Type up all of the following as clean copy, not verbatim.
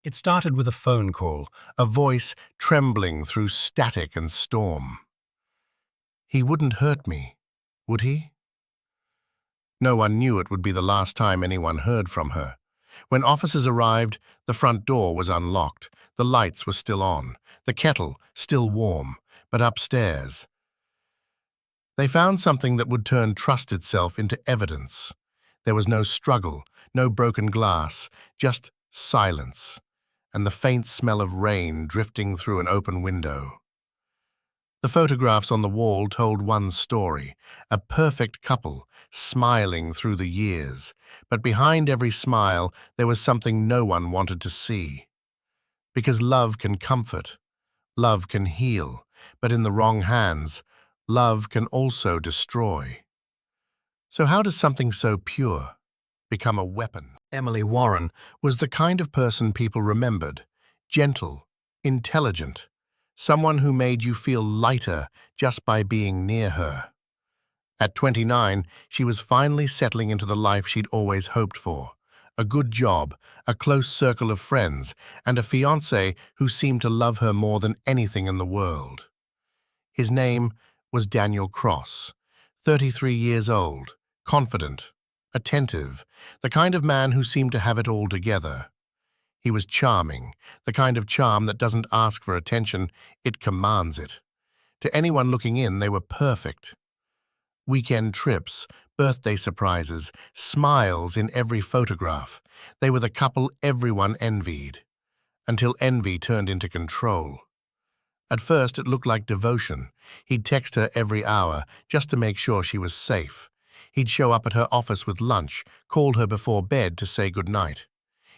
It started with a phone call, a voice trembling through static and storm. He wouldn't hurt me, would he? No one knew it would be the last time anyone heard from her. When officers arrived, the front door was unlocked, the lights were still on, the kettle still warm, but upstairs. They found something that would turn trust itself into evidence. There was no struggle, no broken glass, just silence, and the faint smell of rain drifting through an open window. The photographs on the wall told one story, a perfect couple, smiling through the years, but behind every smile there was something no one wanted to see. Because love can comfort, love can heal, but in the wrong hands, love can also destroy. So how does something so pure become a weapon? Emily Warren was the kind of person people remembered, gentle, intelligent, someone who made you feel lighter just by being near her. At 29, she was finally settling into the life she'd always hoped for. A good job, a close circle of friends, and a fiancé who seemed to love her more than anything in the world. His name was Daniel Cross, 33 years old, confident, attentive, the kind of man who seemed to have it all together. He was charming, the kind of charm that doesn't ask for attention, it commands it. To anyone looking in, they were perfect. Weekend trips, birthday surprises, smiles in every photograph. They were the couple everyone envied, until envy turned into control. At first, it looked like devotion. He'd text her every hour just to make sure she was safe. He'd show up at her office with lunch, called her before bed to say goodnight.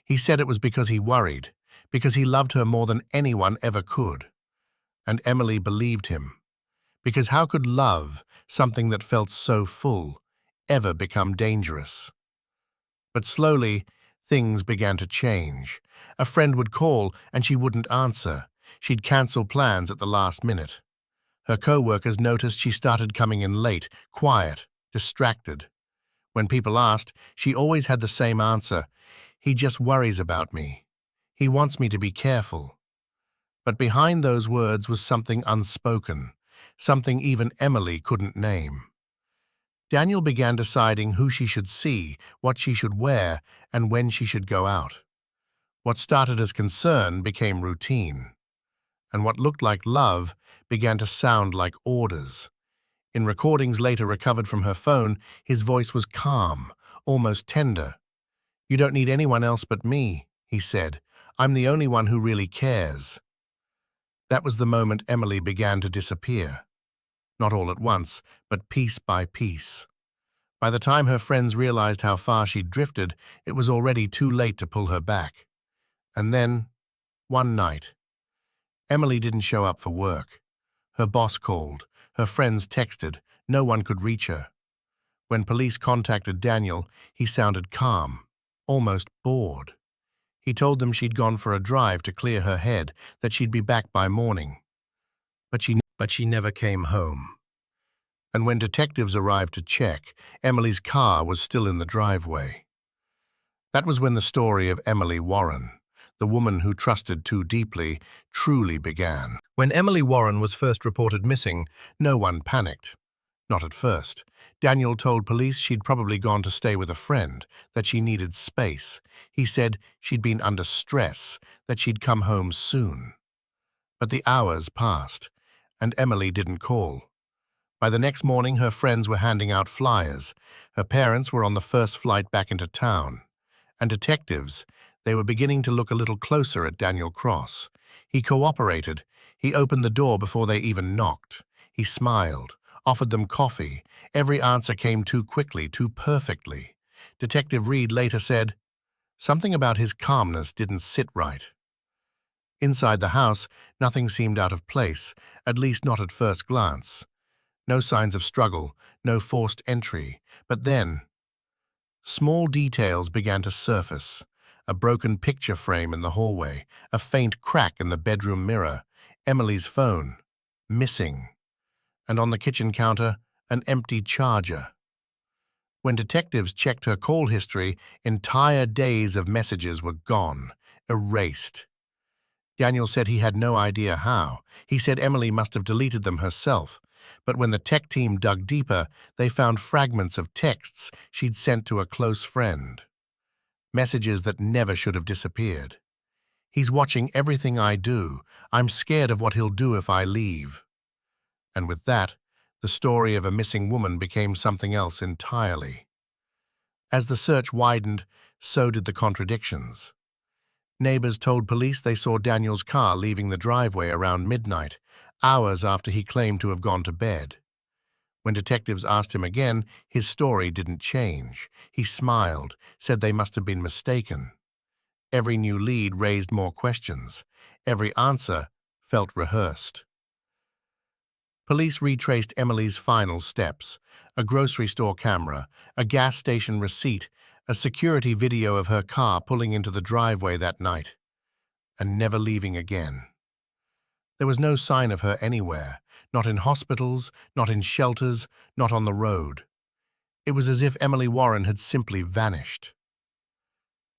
He said it was because he worried, because he loved her more than anyone ever could. And Emily believed him. Because how could love, something that felt so full, ever become dangerous? But slowly, things began to change. A friend would call and she wouldn't answer. She'd cancel plans at the last minute. Her co-workers noticed she started coming in late, quiet, distracted. When people asked, she always had the same answer: "He just worries about me. He wants me to be careful." But behind those words was something unspoken, something even Emily couldn't name. Daniel began deciding who she should see, what she should wear, and when she should go out. What started as concern became routine, and what looked like love began to sound like orders. In recordings later recovered from her phone, his voice was calm, almost tender. "You don't need anyone else but me," he said. "I'm the only one who really cares." That was the moment Emily began to disappear. Not all at once, but piece by piece. By the time her friends realized how far she'd drifted, it was already too late to pull her back. And then, one night, Emily didn't show up for work. Her boss called, her friends texted, no one could reach her. When police contacted Daniel, he sounded calm, almost bored. He told them she'd gone for a drive to clear her head, that she'd be back by morning. But she never came home. And when detectives arrived to check, Emily's car was still in the driveway. That was when the story of Emily Warren, the woman who trusted too deeply, truly began. When Emily Warren was first reported missing, no one panicked. Not at first. Daniel told police she'd probably gone to stay with a friend, that she needed space. He said she'd been under stress, that she'd come home soon. But the hours passed, and Emily didn't call. By the next morning, her friends were handing out flyers. Her parents were on the first flight back into town. And detectives, they were beginning to look a little closer at Daniel Cross. He cooperated. He opened the door before they even knocked. He smiled, offered them coffee. Every answer came too quickly, too perfectly. Detective Reed later said, something about his calmness didn't sit right. Inside the house, nothing seemed out of place, at least not at first glance. No signs of struggle, no forced entry. But then, small details began to surface. A broken picture frame in the hallway, a faint crack in the bedroom mirror, Emily's phone, missing. And on the kitchen counter, an empty charger. When detectives checked her call history, entire days of messages were gone. erased. Daniel said he had no idea how. He said Emily must have deleted them herself. But when the tech team dug deeper, they found fragments of texts she'd sent to a close friend. Messages that never should have disappeared. "He's watching everything I do. I'm scared of what he'll do if I leave." And with that, the story of a missing woman became something else entirely. As the search widened, so did the contradictions. Neighbors told police they saw Daniel's car leaving the driveway around midnight, hours after he claimed to have gone to bed. When detectives asked him again, his story didn't change. He smiled, said they must have been mistaken. Every new lead raised more questions. Every answer felt rehearsed. Police retraced Emily's final steps: a grocery store camera, a gas station receipt, a security video of her car pulling into the driveway that night, and never leaving again. There was no sign of her anywhere, not in hospitals, not in shelters, not on the road. It was as if Emily Warren had simply vanished.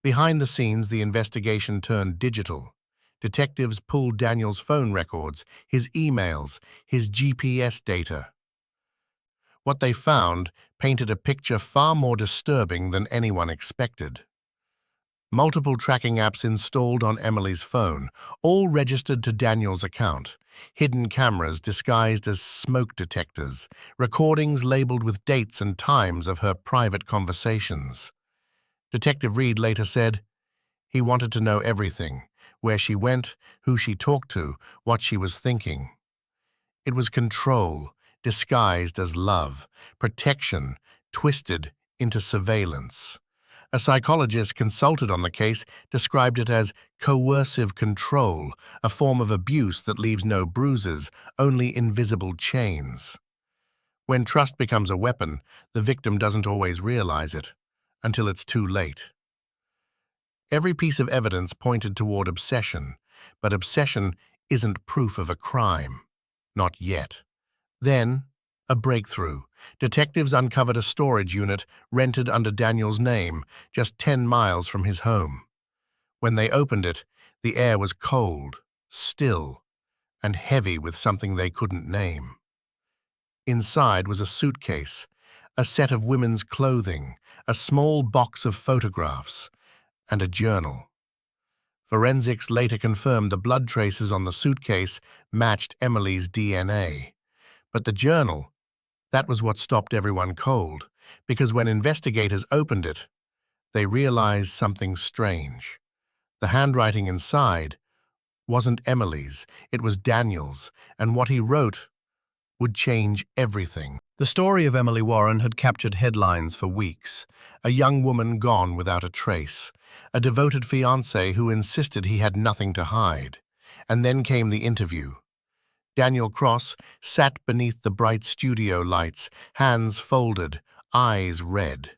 Behind the scenes, the investigation turned digital. Detectives pulled Daniel's phone records, his emails, his GPS data. What they found painted a picture far more disturbing than anyone expected. Multiple tracking apps installed on Emily's phone, all registered to Daniel's account, hidden cameras disguised as smoke detectors, recordings labeled with dates and times of her private conversations. Detective Reed later said, "He wanted to know everything, where she went, who she talked to, what she was thinking." It was control, disguised as love, protection, twisted into surveillance. A psychologist consulted on the case described it as coercive control, a form of abuse that leaves no bruises, only invisible chains. When trust becomes a weapon, the victim doesn't always realize it, until it's too late. Every piece of evidence pointed toward obsession, but obsession isn't proof of a crime. Not yet. Then, a breakthrough. Detectives uncovered a storage unit rented under Daniel's name, just 10 miles from his home. When they opened it, the air was cold, still, and heavy with something they couldn't name. Inside was a suitcase, a set of women's clothing, a small box of photographs, and a journal. Forensics later confirmed the blood traces on the suitcase matched Emily's DNA. But the journal, that was what stopped everyone cold, because when investigators opened it, they realized something strange. The handwriting inside wasn't Emily's, it was Daniel's, and what he wrote would change everything. The story of Emily Warren had captured headlines for weeks. A young woman gone without a trace, a devoted fiancé who insisted he had nothing to hide. And then came the interview. Daniel Cross sat beneath the bright studio lights, hands folded, eyes red.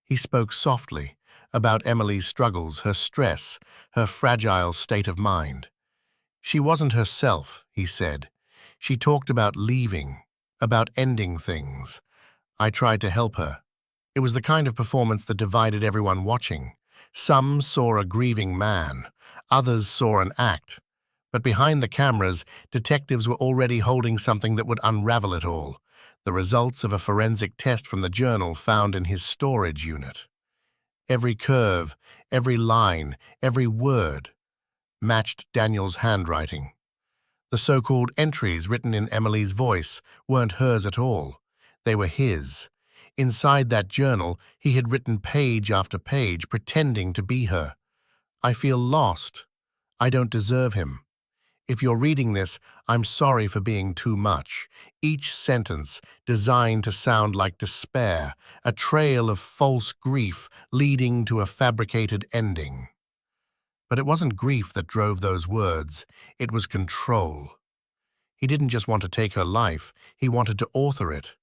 He spoke softly about Emily's struggles, her stress, her fragile state of mind. She wasn't herself, he said. She talked about leaving, about ending things. I tried to help her. It was the kind of performance that divided everyone watching. Some saw a grieving man, others saw an act. But behind the cameras, detectives were already holding something that would unravel it all, the results of a forensic test from the journal found in his storage unit. Every curve, every line, every word matched Daniel's handwriting. The so-called entries written in Emily's voice weren't hers at all. They were his. Inside that journal, he had written page after page, pretending to be her. "I feel lost. I don't deserve him. If you're reading this, I'm sorry for being too much." Each sentence designed to sound like despair, a trail of false grief leading to a fabricated ending. But it wasn't grief that drove those words, it was control. He didn't just want to take her life, he wanted to author it,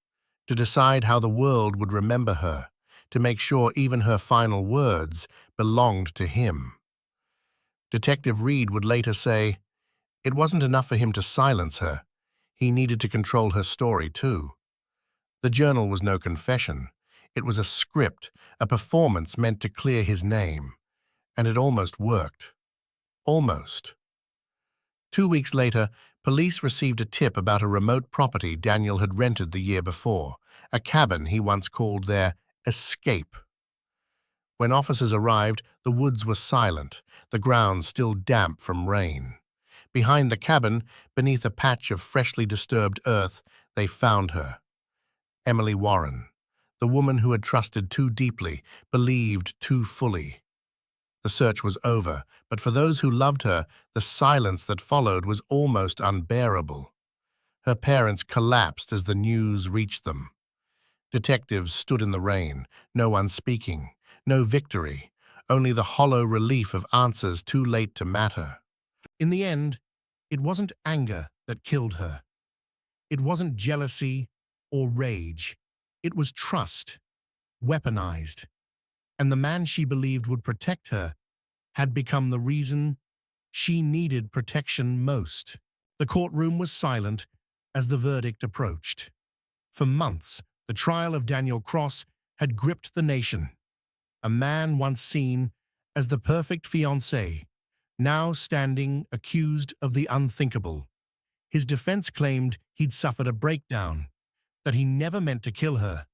to decide how the world would remember her, to make sure even her final words belonged to him. Detective Reed would later say, it wasn't enough for him to silence her. He needed to control her story too. The journal was no confession. It was a script, a performance meant to clear his name. And it almost worked. Almost. 2 weeks later, police received a tip about a remote property Daniel had rented the year before, a cabin he once called their escape. When officers arrived, the woods were silent, the ground still damp from rain. Behind the cabin, beneath a patch of freshly disturbed earth, they found her. Emily Warren, the woman who had trusted too deeply, believed too fully. The search was over, but for those who loved her, the silence that followed was almost unbearable. Her parents collapsed as the news reached them. Detectives stood in the rain, no one speaking, no victory, only the hollow relief of answers too late to matter. In the end, it wasn't anger that killed her. It wasn't jealousy or rage. It was trust, weaponized. And the man she believed would protect her had become the reason she needed protection most. The courtroom was silent as the verdict approached. For months, the trial of Daniel Cross had gripped the nation. A man once seen as the perfect fiancé, now standing accused of the unthinkable. His defense claimed he'd suffered a breakdown, that he never meant to kill her,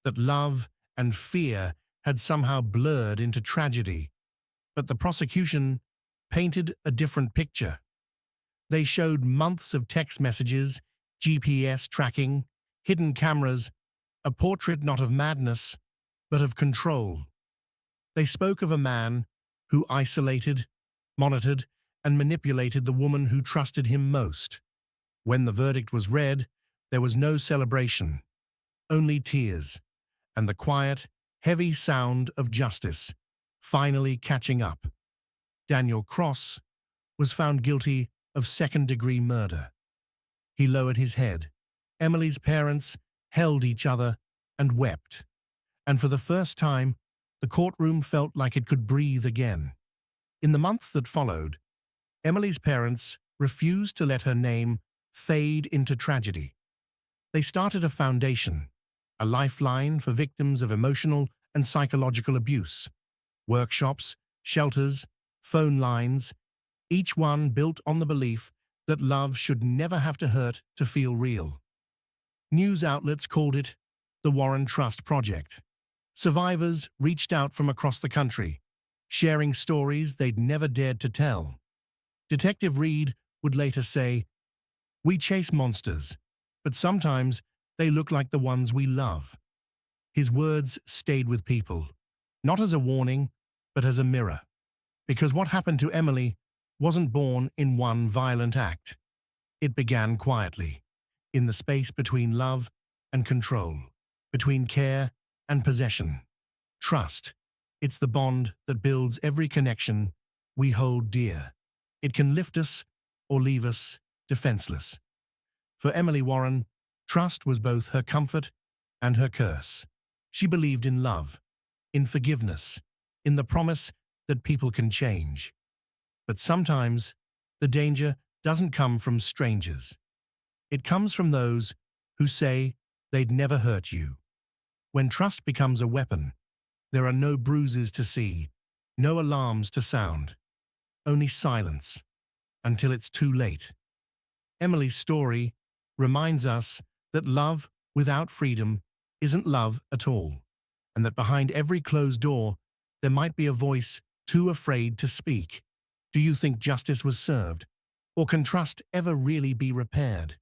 that love and fear had somehow blurred into tragedy. But the prosecution painted a different picture. They showed months of text messages, GPS tracking, hidden cameras, a portrait not of madness, but of control. They spoke of a man who isolated, monitored, and manipulated the woman who trusted him most. When the verdict was read, there was no celebration, only tears, and the quiet, heavy sound of justice finally catching up. Daniel Cross was found guilty of second-degree murder. He lowered his head. Emily's parents held each other and wept. And for the first time, the courtroom felt like it could breathe again. In the months that followed, Emily's parents refused to let her name fade into tragedy. They started a foundation, a lifeline for victims of emotional and psychological abuse. Workshops, shelters, phone lines, each one built on the belief that love should never have to hurt to feel real. News outlets called it the Warren Trust Project. Survivors reached out from across the country, sharing stories they'd never dared to tell. Detective Reed would later say, "We chase monsters, but sometimes they look like the ones we love." His words stayed with people, not as a warning, but as a mirror. Because what happened to Emily wasn't born in one violent act. It began quietly, in the space between love and control, between care and possession. Trust. It's the bond that builds every connection we hold dear. It can lift us or leave us defenseless. For Emily Warren, trust was both her comfort and her curse. She believed in love, in forgiveness, in the promise that people can change. But sometimes, the danger doesn't come from strangers. It comes from those who say they'd never hurt you. When trust becomes a weapon, there are no bruises to see, no alarms to sound, only silence, until it's too late. Emily's story reminds us that love without freedom isn't love at all, and that behind every closed door, there might be a voice too afraid to speak. Do you think justice was served? Or can trust ever really be repaired?